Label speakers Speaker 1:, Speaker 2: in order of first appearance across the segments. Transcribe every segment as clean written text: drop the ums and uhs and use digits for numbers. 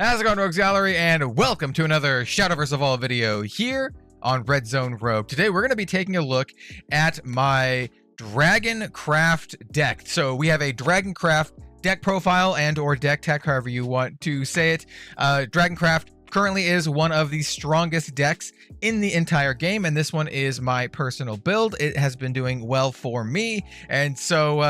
Speaker 1: How's it going, Rogues Gallery, and welcome to another Shadowverse Evolve video here on Red Zone Rogue. Today we're going to be taking a look at my Dragoncraft deck. So we have a Dragoncraft deck profile and or deck tech, however you want to say it. Dragoncraft currently is one of the strongest decks in the entire game, and this one is my personal build. It has been doing well for me, and so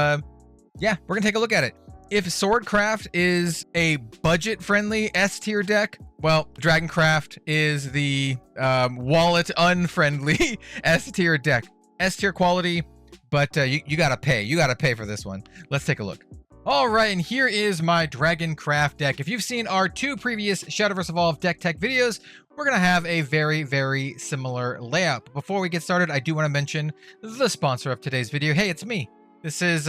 Speaker 1: yeah, we're going to take a look at it. If Swordcraft is a budget-friendly S-tier deck, well, Dragoncraft is the wallet-unfriendly S-tier deck. S-tier quality, but you gotta pay. You gotta pay for this one. Let's take a look. All right, and here is my Dragoncraft deck. If you've seen our two previous Shadowverse Evolve deck tech videos, we're gonna have a very, very similar layout. But before we get started, I do want to mention the sponsor of today's video. Hey, it's me. This is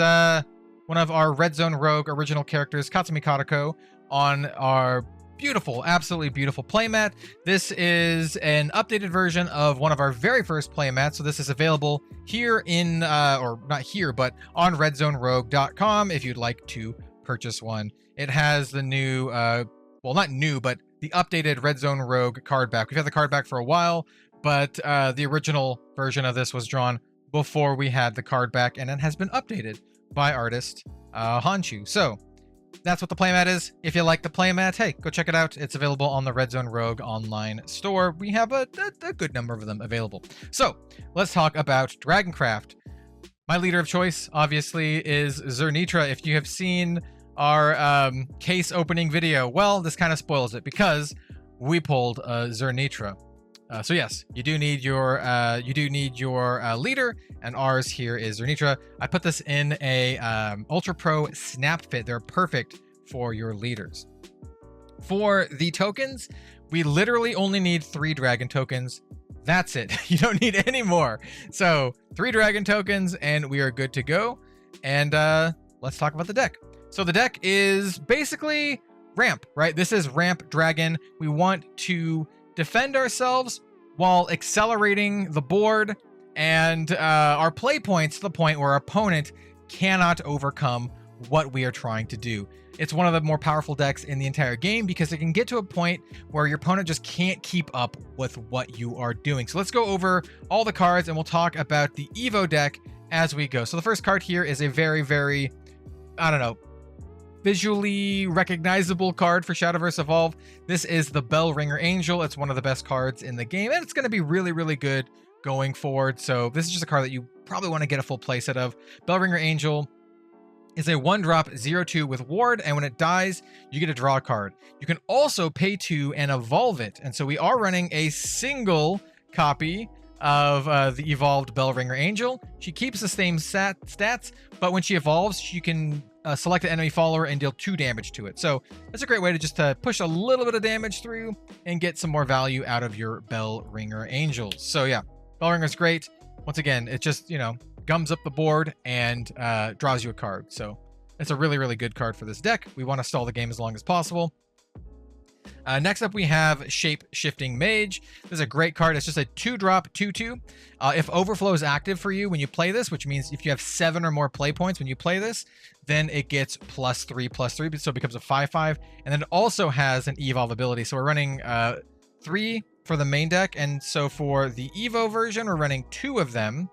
Speaker 1: one of our Red Zone Rogue original characters, Katsumi Katako, on our beautiful, absolutely beautiful playmat. This is an updated version of one of our very first playmats, so this is available here in, or not here, but on redzonerogue.com if you'd like to purchase one. It has the new, well, not new, but the updated Red Zone Rogue card back. We've had the card back for a while, but the original version of this was drawn before we had the card back, and it has been updated by artist Honshu. So that's what the playmat is. If you like the playmat, hey, go check it out. It's available on the Red Zone Rogue online store. We have a good number of them available. So let's talk about Dragoncraft. My leader of choice, obviously, is Zernitra. If you have seen our case opening video, well, this kind of spoils it because we pulled Zernitra. So yes, you do need your leader, and ours here is Zernitra. I put this in a Ultra Pro Snap Fit. They're perfect for your leaders. For the tokens, we literally only need 3 dragon tokens. That's it. You don't need any more. So 3 dragon tokens, and we are good to go. And let's talk about the deck. So the deck is basically ramp, right? This is ramp dragon. We want to defend ourselves while accelerating the board and our play points to the point where our opponent cannot overcome what we are trying to do. It's one of the more powerful decks in the entire game because it can get to a point where your opponent just can't keep up with what you are doing. So let's go over all the cards and we'll talk about the Evo deck as we go. So the first card here is a very, very, I don't know, visually recognizable card for Shadowverse Evolve. This is the Bellringer Angel. It's one of the best cards in the game, and it's going to be really, really good going forward. So this is just a card that you probably want to get a full playset of. Bellringer Angel is a 1-drop 0/2 with Ward, and when it dies, you get to draw a card. You can also pay 2 and evolve it, and so we are running a single copy of the evolved Bellringer Angel. She keeps the same stats, but when she evolves, she can select an enemy follower and deal 2 damage to it. So that's a great way to just push a little bit of damage through and get some more value out of your Bellringer Angels. So yeah, Bellringer's great. Once again, it just, you know, gums up the board and draws you a card. So it's a really, really good card for this deck. We want to stall the game as long as possible. Next up, we have Shapeshifting Mage. This is a great card. It's just a 2-drop 2/2. If Overflow is active for you when you play this, which means if you have 7 or more play points when you play this, then it gets +3/+3, so it becomes a 5/5. And then it also has an Evolve ability. So we're running 3 for the main deck, and so for the Evo version, we're running 2 of them.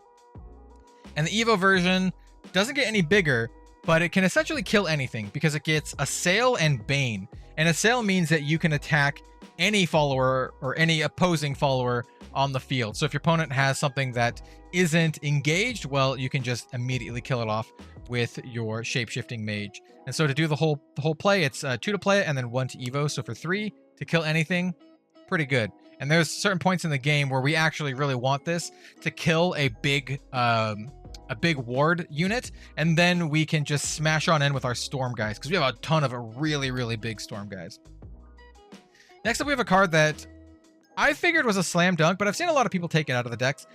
Speaker 1: And the Evo version doesn't get any bigger, but it can essentially kill anything because it gets Assail and Bane. And Assail means that you can attack any follower or any opposing follower on the field. So if your opponent has something that isn't engaged, well, you can just immediately kill it off with your Shapeshifting Mage. And so to do the whole play, it's 2 to play and then 1 to Evo. So for 3 to kill anything, pretty good. And there's certain points in the game where we actually really want this to kill a big ward unit, and then we can just smash on in with our storm guys because we have a ton of really, really big storm guys. Next up, we have a card that I figured was a slam dunk, but I've seen a lot of people take it out of the decks.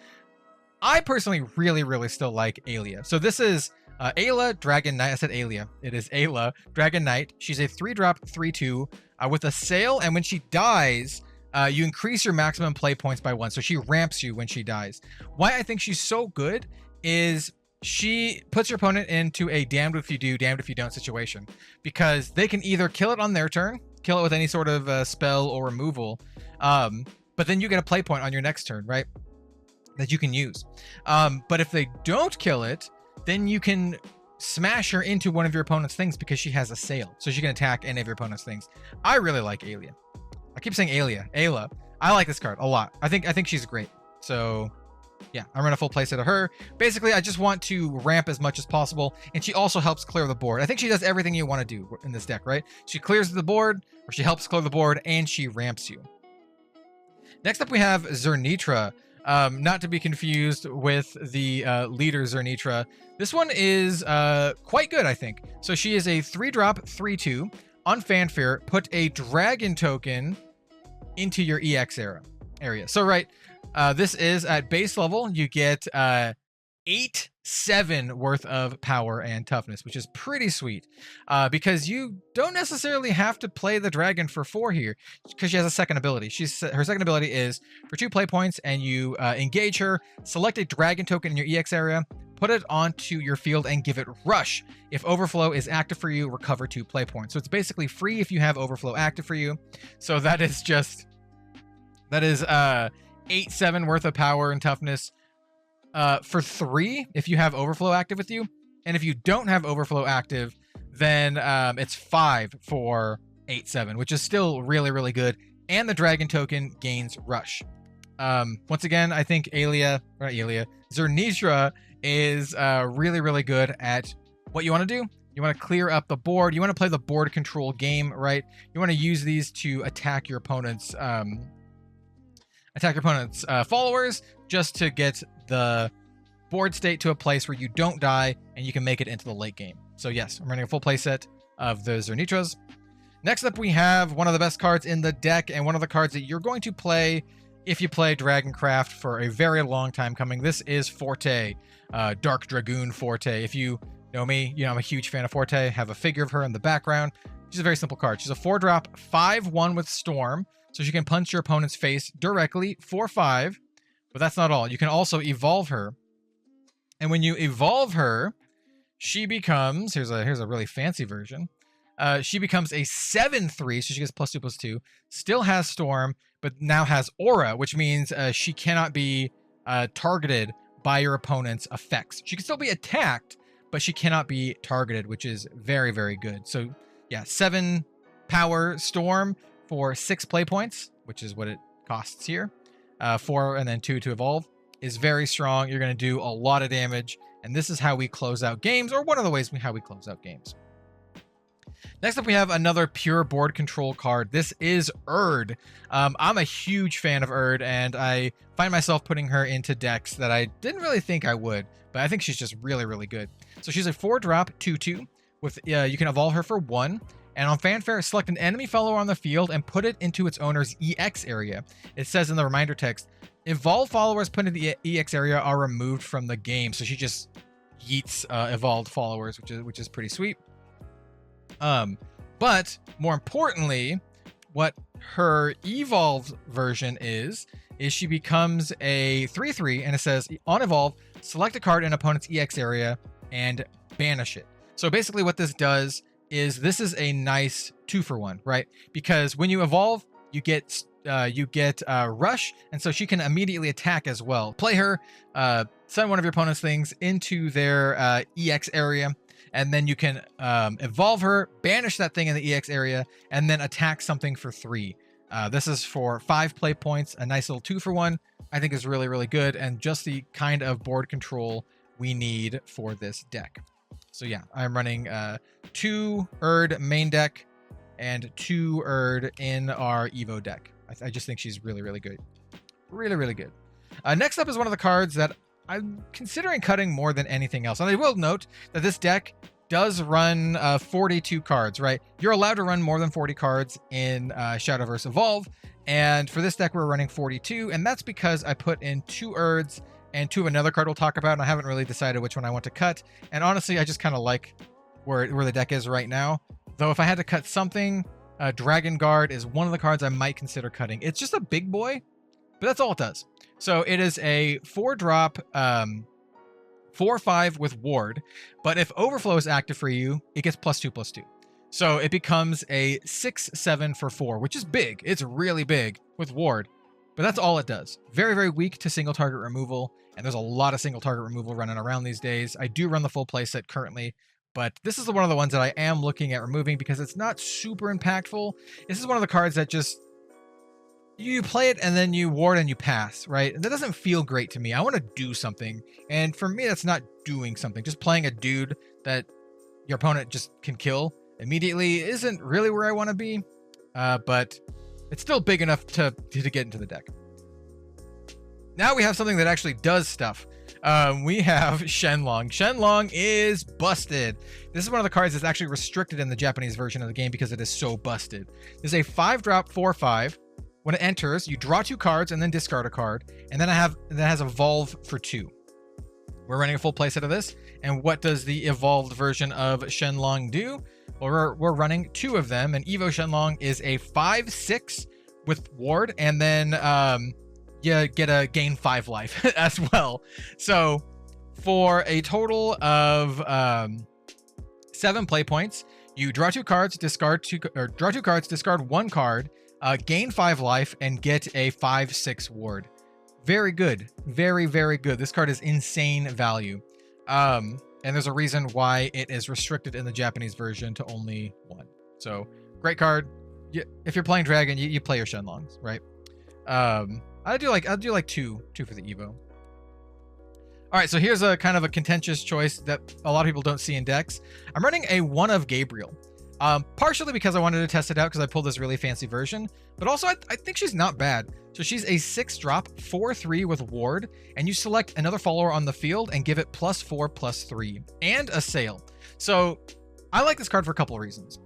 Speaker 1: I personally really, really still like Alia. So this is Ayla Dragon Knight. I said Alia. It is Ayla Dragon Knight. She's a 3-drop 3/2 with Assail, and when she dies, you increase your maximum play points by 1. So she ramps you when she dies. Why I think she's so good is she puts your opponent into a damned if you do, damned if you don't situation, because they can either kill it on their turn kill it with any sort of spell or removal. But then you get a play point on your next turn, right? That you can use. But if they don't kill it, then you can smash her into one of your opponent's things because she has a sail. So she can attack any of your opponent's things. I really like Ayla. I keep saying Ayla. I like this card a lot. I think she's great. So yeah, I'm running a full playset of her. Basically, I just want to ramp as much as possible, and she also helps clear the board. I think she does everything you want to do in this deck, right? She clears the board, or she helps clear the board, and she ramps you. Next up, we have Zernitra. Not to be confused with the leader Zernitra. This one is quite good, I think. So she is a 3-drop, 3/2. On Fanfare, put a dragon token into your EX area. So right, this is at base level. You get 8/7 worth of power and toughness, which is pretty sweet, because you don't necessarily have to play the dragon for 4 here, because she has a second ability. Her second ability is for 2 play points, and you engage her, select a dragon token in your EX area, put it onto your field, and give it rush. If overflow is active for you, recover 2 play points. So it's basically free if you have overflow active for you. So that is 8/7 worth of power and toughness. For 3 if you have overflow active with you, and if you don't have overflow active, then it's 5 for 8/7, which is still really good, and the dragon token gains rush. Once again, I think Zernitra is really good at what you want to do. You want to clear up the board. You want to play the board control game, right? You want to use these to attack your opponent's followers, just to get the board state to a place where you don't die and you can make it into the late game. So yes, I'm running a full playset of the Zernitras. Next up, we have one of the best cards in the deck, and one of the cards that you're going to play if you play Dragoncraft for a very long time coming. This is Forte, Dark Dragoon Forte. If you know me, you know I'm a huge fan of Forte. I have a figure of her in the background. She's a very simple card. She's a 4-drop, 5/1 with Storm, so she can punch your opponent's face directly for 5. But that's not all. You can also evolve her. And when you evolve her, she becomes, here's a really fancy version. She becomes a 7/3, so she gets +2/+2. Still has Storm, but now has Aura, which means she cannot be targeted by your opponent's effects. She can still be attacked, but she cannot be targeted, which is very good. So yeah, 7 power Storm for 6 play points, which is what it costs here. 4 and then 2 to evolve is very strong. You're going to do a lot of damage, and this is how we close out games, or one of the ways how we close out games. Next up, we have another pure board control card. This is Erd. I'm a huge fan of Erd, and I find myself putting her into decks that I didn't really think I would, but I think she's just really good. So she's a 4-drop, 2/2 with you can evolve her for 1. And on Fanfare, select an enemy follower on the field and put it into its owner's EX area. It says in the reminder text, evolved followers put in the EX area are removed from the game. So she just yeets evolved followers, which is pretty sweet. But more importantly, what her evolved version is she becomes a 3/3, and it says on evolve, select a card in opponent's EX area and banish it. So basically what this does is this is a nice 2-for-1, right? Because when you evolve, you get rush, and so she can immediately attack as well. Play her, send one of your opponent's things into their EX area, and then you can evolve her, banish that thing in the EX area, and then attack something for 3. This is for 5 play points, a nice little 2-for-1. I think is really good, and just the kind of board control we need for this deck. So yeah, I'm running 2 Erd main deck and 2 Erd in our Evo deck. I just think she's really good. Really good. Next up is one of the cards that I'm considering cutting more than anything else. And I will note that this deck does run 42 cards, right? You're allowed to run more than 40 cards in Shadowverse Evolve. And for this deck, we're running 42. And that's because I put in 2 Erds and 2 of another card we'll talk about, and I haven't really decided which one I want to cut. And honestly, I just kind of like where the deck is right now. Though if I had to cut something, Dragon Guard is one of the cards I might consider cutting. It's just a big boy, but that's all it does. So it is a 4-drop, 4/5 with Ward, but if Overflow is active for you, it gets +2/+2. So it becomes a 6/7 for 4, which is big. It's really big with Ward, but that's all it does. Very, very weak to single target removal, and there's a lot of single target removal running around these days. I do run the full playset currently, but this is one of the ones that I am looking at removing because it's not super impactful. This is one of the cards that just, you play it and then you ward and you pass, right? And that doesn't feel great to me. I want to do something, and for me, that's not doing something. Just playing a dude that your opponent just can kill immediately isn't really where I want to be, but it's still big enough to get into the deck. Now we have something that actually does stuff. We have Shen Long. Shen Long is busted. This is one of the cards that's actually restricted in the Japanese version of the game because it is so busted. This is a 5-drop 4/5. When it enters, you draw 2 cards and then discard a card, and then that has Evolve for 2. We're running a full playset of this, and what does the evolved version of Shen Long do? Well, we're running 2 of them, and Evo Shen Long is a 5/6 with Ward, and then you get a gain 5 life as well. So for a total of 7 play points, you draw 2 cards, discard 1 card, gain 5 life, and get a 5/6 Ward. Very good. Very, very good. This card is insane value. And there's a reason why it is restricted in the Japanese version to only 1. So great card. If you're playing Dragon, you play your Shen Longs, right? I'll do like 2 for the Evo. All right, so here's a kind of a contentious choice that a lot of people don't see in decks. I'm running a 1 of Gabriel. Partially because I wanted to test it out because I pulled this really fancy version, but also I think she's not bad. So she's a 6-drop 4/3 with Ward, and you select another follower on the field and give it +4/+3 and a sail. So I like this card for a couple of reasons.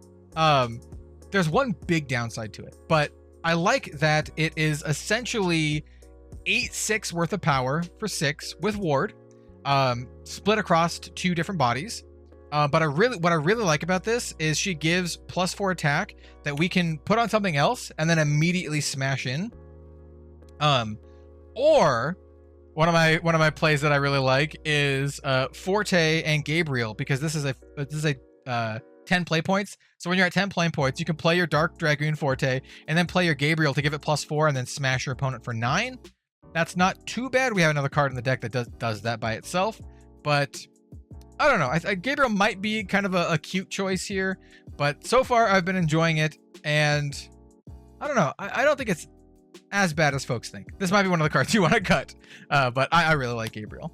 Speaker 1: There's one big downside to it, but I like that it is essentially 8/6 worth of power for 6 with Ward, split across 2 different bodies. But what I really like about this is she gives +4 attack that we can put on something else and then immediately smash in. Or one of my plays that I really like is Forte and Gabriel, because this is a 10 play points. So when you're at 10 play points, you can play your Dark Dragoon Forte and then play your Gabriel to give it +4 and then smash your opponent for 9. That's not too bad. We have another card in the deck that does that by itself, but I don't know. Gabriel might be kind of a cute choice here, but so far I've been enjoying it, and I don't know. I don't think it's as bad as folks think. This might be one of the cards you want to cut, but I really like Gabriel.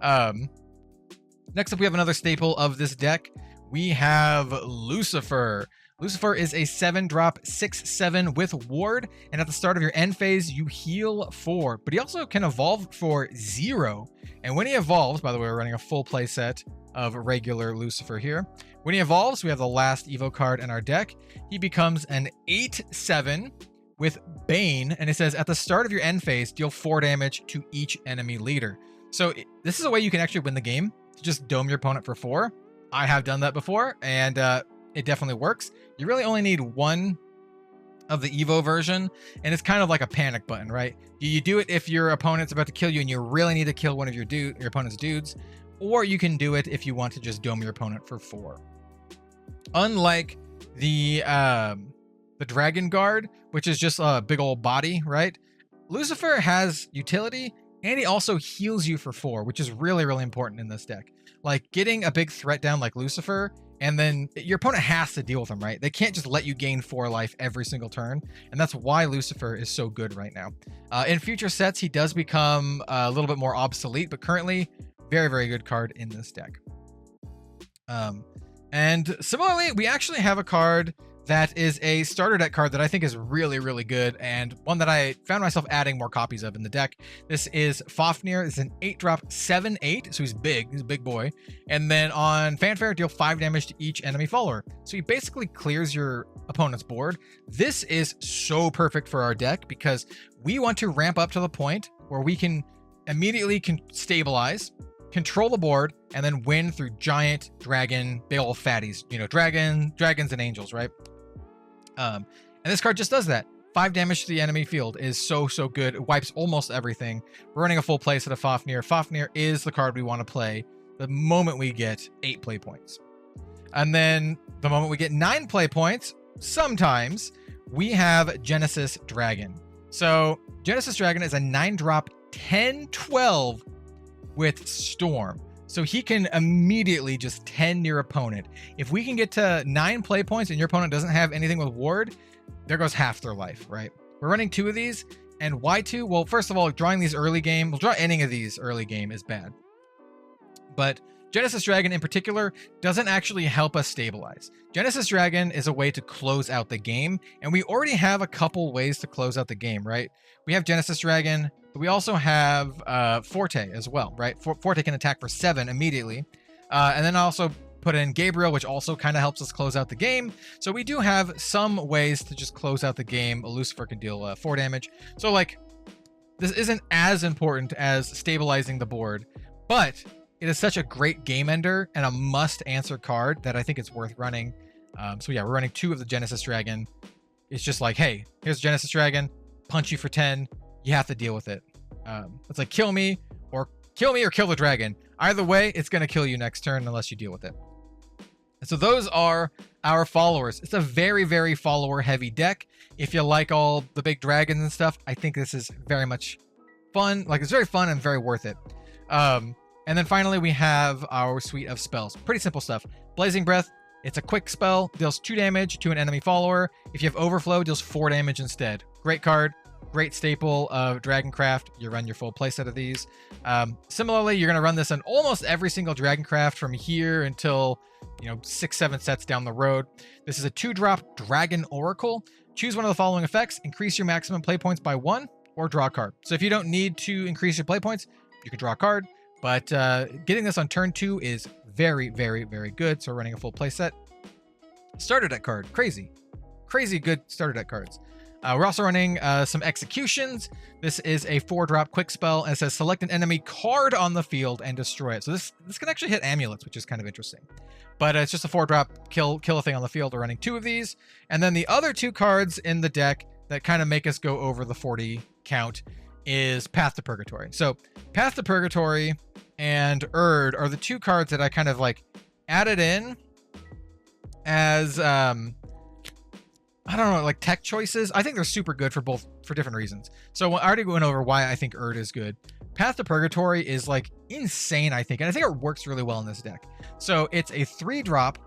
Speaker 1: Next up, we have another staple of this deck. We have Lucifer. Lucifer is a 7-drop 6/7 with Ward, and at the start of your end phase, you heal 4, but he also can evolve for 0. And when he evolves, by the way, we're running a full play set of regular Lucifer here. When he evolves, we have the last Evo card in our deck. He becomes an 8/7 with Bane, and it says at the start of your end phase, deal 4 damage to each enemy leader. So this is a way you can actually win the game, to just dome your opponent for 4. I have done that before, and it definitely works. You really only need 1 of the Evo version, and it's kind of like a panic button, right? You do it if your opponent's about to kill you and you really need to kill one of your opponent's dudes, or you can do it if you want to just dome your opponent for 4. Unlike the Dragon Guard, which is just a big old body, right? Lucifer has utility, and he also heals you for 4, which is really, really important in this deck. Like, getting a big threat down like Lucifer, and then your opponent has to deal with them, right? They can't just let you gain 4 life every single turn, and that's why Lucifer is so good right now. In future sets, he does become a little bit more obsolete, but currently, very, very good card in this deck. And similarly, we actually have a card that is a starter deck card that I think is really, really good, and one that I found myself adding more copies of in the deck. This is Fafnir. It's an 8-drop 7/8, so he's big. He's a big boy. And then on Fanfare, deal 5 damage to each enemy follower. So he basically clears your opponent's board. This is so perfect for our deck because we want to ramp up to the point where we can immediately stabilize, control the board, and then win through giant dragon, big old fatties. You know, dragons and angels, right? And this card just does that. 5 damage to the enemy field is so good. It wipes almost everything. We're running a full play set of Fafnir. Fafnir is the card we want to play the moment we get 8 play points. And then the moment we get 9 play points, sometimes we have Genesis Dragon. So Genesis Dragon is a 9-drop 10/12 with Storm. So he can immediately just 10 your opponent. If we can get to 9 play points and your opponent doesn't have anything with Ward, there goes half their life, right? We're running 2 of these. And why 2? Well, first of all, drawing these early game, well, draw any of these early game is bad. But Genesis Dragon in particular doesn't actually help us stabilize. Genesis Dragon is a way to close out the game, and we already have a couple ways to close out the game, right? We have Genesis Dragon, but we also have Forte as well, right? Forte can attack for 7 immediately. And then also put in Gabriel, which also kind of helps us close out the game. So we do have some ways to just close out the game. A Lucifer can deal 4 damage. So like, this isn't as important as stabilizing the board, but it is such a great game ender and a must answer card that I think it's worth running. So yeah, we're running 2 of the Genesis Dragon. It's just like, hey, here's Genesis Dragon, punch you for 10. You have to deal with it. It's like kill me or kill the dragon. Either way, it's going to kill you next turn unless you deal with it. And so those are our followers. It's a very, very follower heavy deck. If you like all the big dragons and stuff, I think this is very much fun. Like, it's very fun and very worth it. And then finally, we have our suite of spells. Pretty simple stuff. Blazing Breath, it's a quick spell, deals 2 damage to an enemy follower. If you have Overflow, deals 4 damage instead. Great card, great staple of Dragoncraft. You run your full playset of these. Similarly, you're going to run this on almost every single Dragoncraft from here until, 6-7 sets down the road. This is a 2-drop Dragon Oracle. Choose one of the following effects. Increase your maximum play points by 1 or draw a card. So if you don't need to increase your play points, you can draw a card. But getting this on turn 2 is very, very, very good. So we're running a full play set. Starter deck card. Crazy good starter deck cards. We're also running some executions. This is a 4-drop quick spell, and it says select an enemy card on the field and destroy it. So this can actually hit amulets, which is kind of interesting. But it's just a 4-drop kill a thing on the field. We're running 2 of these. And then the other 2 cards in the deck that kind of make us go over the 40 count is Path to Purgatory. So Path to Purgatory and Erd are the 2 cards that I kind of like added in as I don't know, like tech choices. I think they're super good for different reasons. So I already went over why I think Erd is good. Path to Purgatory is like insane, I think, and I think it works really well in this deck. So it's a 3-drop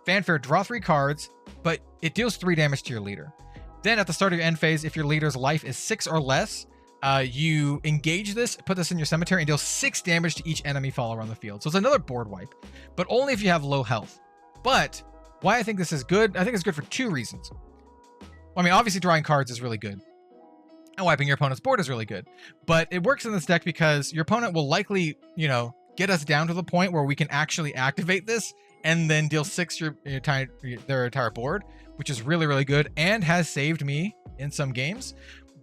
Speaker 1: fanfare, draw 3 cards, but it deals 3 damage to your leader. Then at the start of your end phase, if your leader's life is 6 or less, you engage this, put this in your cemetery, and deal 6 damage to each enemy follower on the field. So it's another board wipe, but only if you have low health. But why I think this is good, I think it's good for 2 reasons. I mean, obviously drawing cards is really good, and wiping your opponent's board is really good. But it works in this deck because your opponent will likely, get us down to the point where we can actually activate this and then deal 6 their entire board, which is really, really good and has saved me in some games.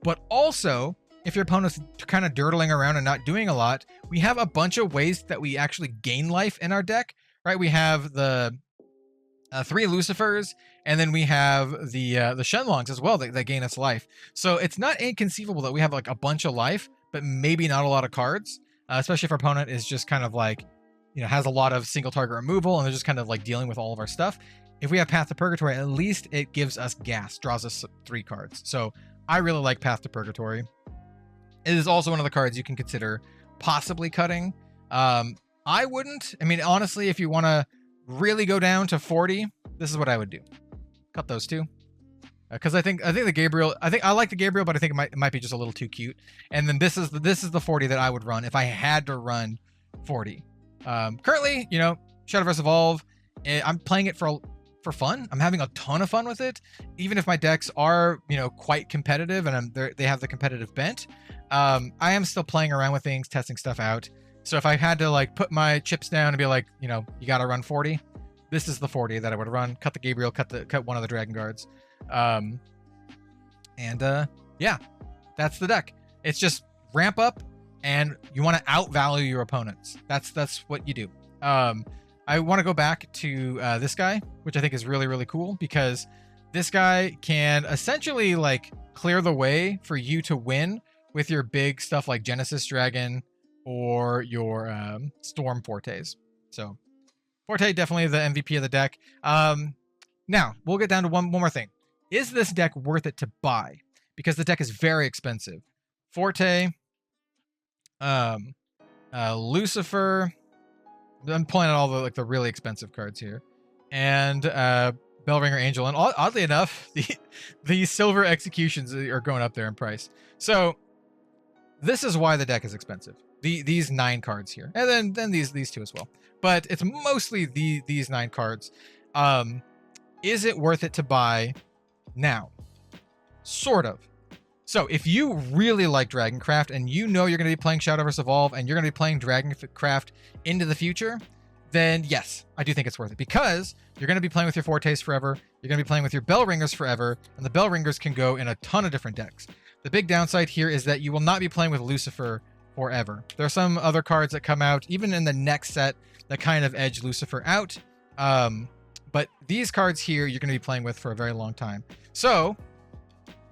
Speaker 1: But also, if your opponent's kind of dirtling around and not doing a lot, we have a bunch of ways that we actually gain life in our deck, right? We have the 3 Lucifers, and then we have the Shen Longs as well that gain us life. So it's not inconceivable that we have like a bunch of life, but maybe not a lot of cards, especially if our opponent is just kind of like, has a lot of single target removal and they're just kind of like dealing with all of our stuff. If we have Path to Purgatory, at least it gives us gas, draws us 3 cards. So I really like Path to Purgatory. It is also one of the cards you can consider possibly cutting. I wouldn't. I mean, honestly, if you want to really go down to 40, this is what I would do. Cut those 2. Because I think the Gabriel, I like the Gabriel, but I think it might be just a little too cute. And then this is the 40 that I would run if I had to run 40. Currently, Shadowverse Evolve, I'm playing it for fun. I'm having a ton of fun with it, even if my decks are quite competitive and they have the competitive bent. I am still playing around with things, testing stuff out. So if I had to like put my chips down and be like, you got to run 40, this is the 40 that I would run. Cut the Gabriel, cut one of the Dragon Guards. Yeah, that's the deck. It's just ramp up and you want to outvalue your opponents. That's what you do. I want to go back to this guy, which I think is really, really cool because this guy can essentially like clear the way for you to win with your big stuff like Genesis Dragon or your Storm Fortes. So Forte, definitely the MVP of the deck. Now, we'll get down to one more thing. Is this deck worth it to buy? Because the deck is very expensive. Forte, Lucifer. I'm pulling out all the really expensive cards here. And Bellringer Angel. And oddly enough, the silver executions are going up there in price. So this is why the deck is expensive. These 9 cards here. And then these 2 as well. But it's mostly these 9 cards. Is it worth it to buy now? Sort of. So if you really like Dragoncraft and you know you're going to be playing Shadowverse Evolve and you're going to be playing Dragoncraft into the future, then yes, I do think it's worth it, because you're going to be playing with your Fortes forever. You're going to be playing with your Bellringers forever, and the Bellringers can go in a ton of different decks. The big downside here is that you will not be playing with Lucifer forever. There are some other cards that come out, even in the next set, that kind of edge Lucifer out. But these cards here, you're going to be playing with for a very long time. So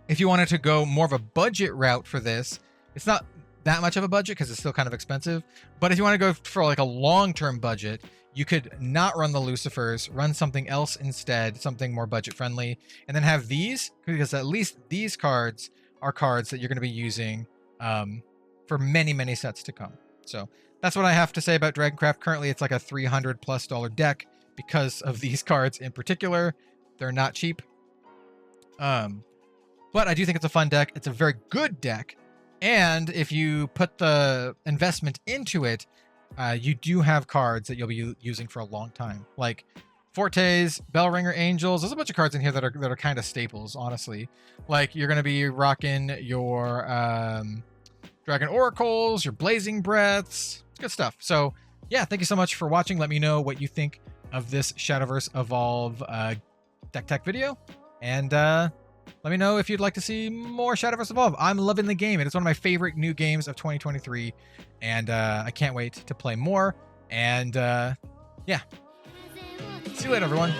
Speaker 1: if you wanted to go more of a budget route for this, it's not that much of a budget because it's still kind of expensive. But if you want to go for like a long-term budget, you could not run the Lucifers, run something else instead, something more budget friendly, and then have these, because at least these cards are cards that you're going to be using for many, many sets to come. So that's what I have to say about Dragoncraft. Currently, it's like a $300+ deck because of these cards in particular. They're not cheap. But I do think it's a fun deck. It's a very good deck. And if you put the investment into it, you do have cards that you'll be using for a long time. Like Fortes, Bellringer Angels. There's a bunch of cards in here that are kind of staples, honestly. Like you're going to be rocking your Dragon Oracles, your Blazing Breaths. It's good stuff. So yeah, thank you so much for watching. Let me know what you think of this Shadowverse Evolve deck tech video. And let me know if you'd like to see more Shadowverse Evolve. I'm loving the game. It is one of my favorite new games of 2023. And I can't wait to play more. And yeah. See you later, everyone.